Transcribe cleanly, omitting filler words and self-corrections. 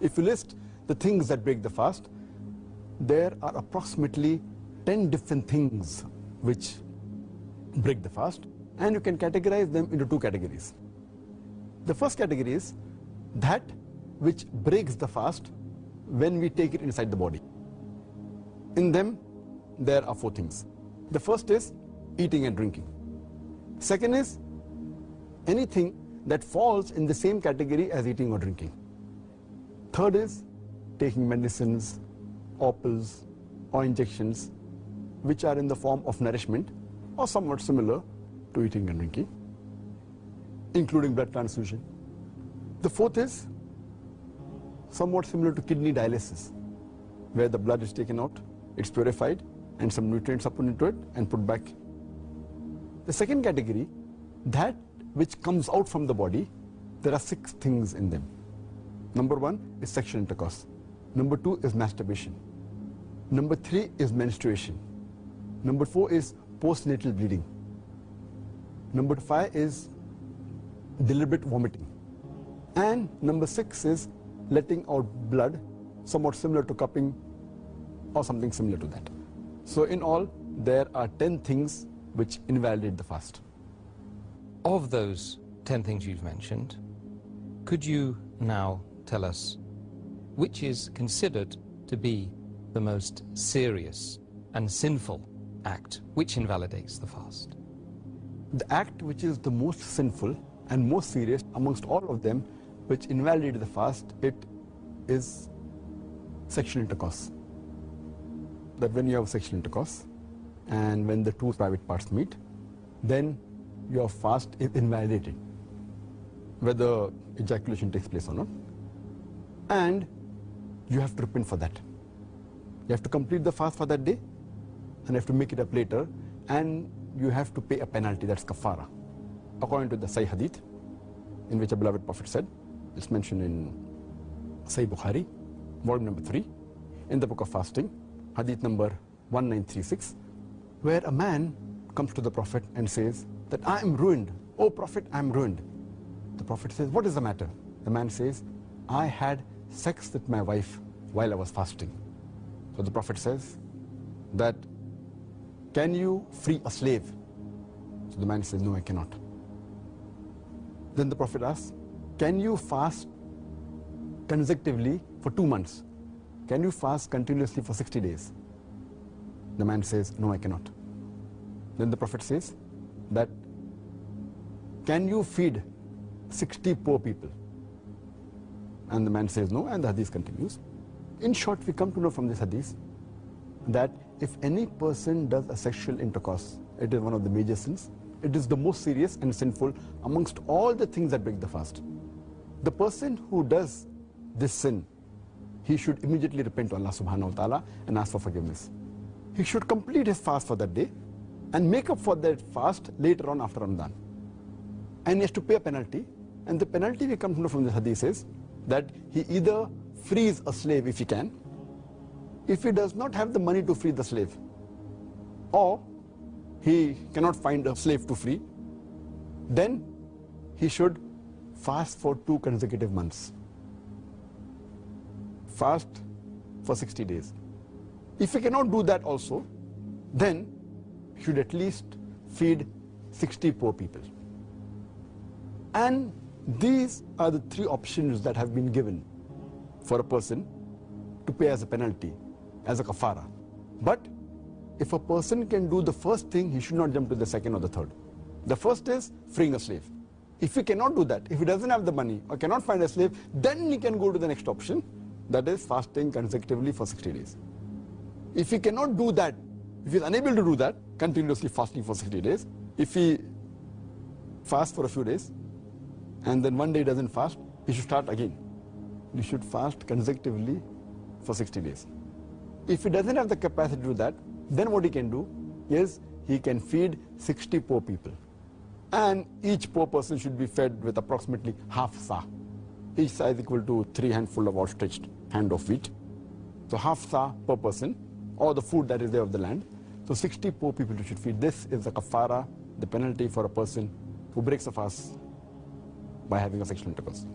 If you list the things that break the fast, there are approximately 10 different things which break the fast, and you can categorize them into two categories. The first category is that which breaks the fast when we take it inside the body. In them, there are four things. The first is eating and drinking. Second is anything that falls in the same category as eating or drinking. Third is taking medicines, or pills, or injections, which are in the form of nourishment or somewhat similar to eating and drinking, including blood transfusion. The fourth is somewhat similar to kidney dialysis, where the blood is taken out, it's purified, and some nutrients are put into it and put back. The second category, that which comes out from the body, there are 6 things in them. Number 1 is sexual intercourse. Number 2 is masturbation. Number 3 is menstruation. Number 4 is postnatal bleeding. Number 5 is deliberate vomiting. And number 6 is letting out blood, somewhat similar to cupping or something similar to that. So in all, there are 10 things which invalidate the fast. Of those 10 things you've mentioned, could you now tell us which is considered to be the most serious and sinful act which invalidates the fast? The act which is the most sinful and most serious amongst all of them which invalidate the fast, it is sexual intercourse. That when you have sexual intercourse and when the two private parts meet, then your fast is invalidated, whether ejaculation takes place or not. And you have to repent for that. You have to complete the fast for that day, and you have to make it up later, and you have to pay a penalty, that's kafara. According to the Sahih Hadith, in which a beloved Prophet said, it's mentioned in Sahih Bukhari, volume number 3, in the book of fasting, Hadith number 1936, where a man comes to the Prophet and says that I am ruined. Oh Prophet, I am ruined. The Prophet says, what is the matter? The man says, I had sex with my wife while I was fasting. So the Prophet says that, can you free a slave? So the man says, no, I cannot. Then the Prophet asks, can you fast consecutively for 2 months? Can you fast continuously for 60 days? The man says, no, I cannot. Then the Prophet says that, can you feed 60 poor people? And the man says no, and the hadith continues. In short, we come to know from this hadith that if any person does a sexual intercourse, it is one of the major sins. It is the most serious and sinful amongst all the things that break the fast. The person who does this sin, he should immediately repent to Allah subhanahu wa ta'ala and ask for forgiveness. He should complete his fast for that day and make up for that fast later on after Ramadan. And he has to pay a penalty, and the penalty we come to know from the hadith is that he either frees a slave if he can, if he does not have the money to free the slave, or he cannot find a slave to free, then he should fast for 2 consecutive months. Fast for 60 days. If he cannot do that also, then he should at least feed 60 poor people. And these are the 3 options that have been given for a person to pay as a penalty, as a kafara. But if a person can do the first thing, he should not jump to the second or the third. The first is freeing a slave. If he cannot do that, if he doesn't have the money or cannot find a slave, then he can go to the next option, that is fasting consecutively for 60 days. If he cannot do that, if he is unable to do that, continuously fasting for 60 days, if he fasts for a few days, and then one day doesn't fast, he should start again. He should fast consecutively for 60 days. If he doesn't have the capacity to do that, then what he can do is he can feed 60 poor people. And each poor person should be fed with approximately half sa. Each sa is equal to 3 handfuls of outstretched hand of wheat. So half sa per person, or the food that is there of the land. So 60 poor people you should feed. This is the kafara, the penalty for a person who breaks a fast by having a sexual intercourse.